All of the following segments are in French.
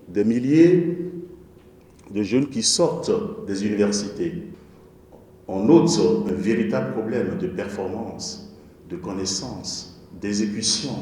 des milliers de jeunes qui sortent des universités. On note un véritable problème de performance, de connaissances, d'exécution,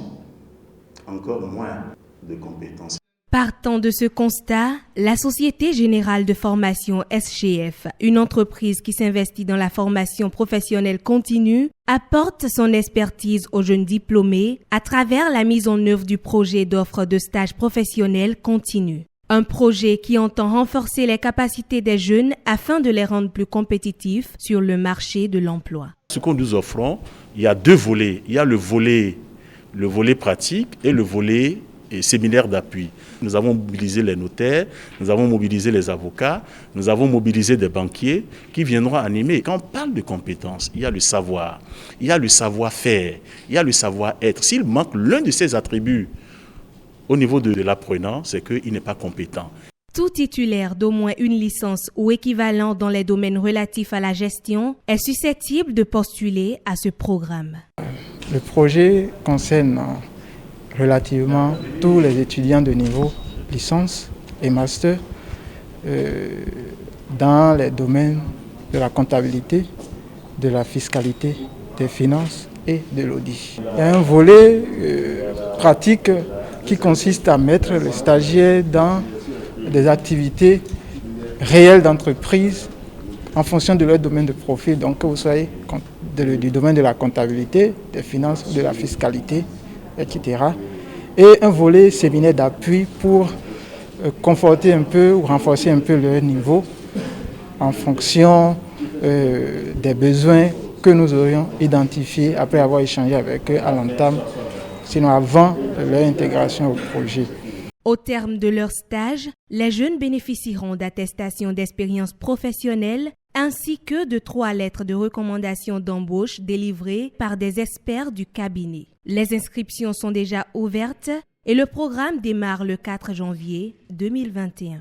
encore moins de compétences. Partant de ce constat, la Société Générale de Formation SGF, une entreprise qui s'investit dans la formation professionnelle continue, apporte son expertise aux jeunes diplômés à travers la mise en œuvre du projet d'offre de stage professionnel continu. Un projet qui entend renforcer les capacités des jeunes afin de les rendre plus compétitifs sur le marché de l'emploi. Ce que nous offrons, il y a deux volets. Il y a le volet pratique et le volet séminaire d'appui. Nous avons mobilisé les notaires, nous avons mobilisé les avocats, nous avons mobilisé des banquiers qui viendront animer. Quand on parle de compétences, il y a le savoir, il y a le savoir-faire, il y a le savoir-être. S'il manque l'un de ces attributs au niveau de l'apprenant, c'est qu'il n'est pas compétent. Tout titulaire d'au moins une licence ou équivalent dans les domaines relatifs à la gestion est susceptible de postuler à ce programme. Le projet concerne relativement tous les étudiants de niveau licence et master dans les domaines de la comptabilité, de la fiscalité, des finances et de l'audit. Il y a un volet pratique qui consiste à mettre les stagiaires dans des activités réelles d'entreprise en fonction de leur domaine de profil. Donc que vous soyez du domaine de la comptabilité, des finances, de la fiscalité, etc. Et un volet séminaire d'appui pour conforter un peu ou renforcer un peu leur niveau en fonction des besoins que nous aurions identifiés après avoir échangé avec eux à l'entame, sinon avant leur intégration au projet. Au terme de leur stage, les jeunes bénéficieront d'attestations d'expérience professionnelle ainsi que de 3 lettres de recommandation d'embauche délivrées par des experts du cabinet. Les inscriptions sont déjà ouvertes et le programme démarre le 4 janvier 2021.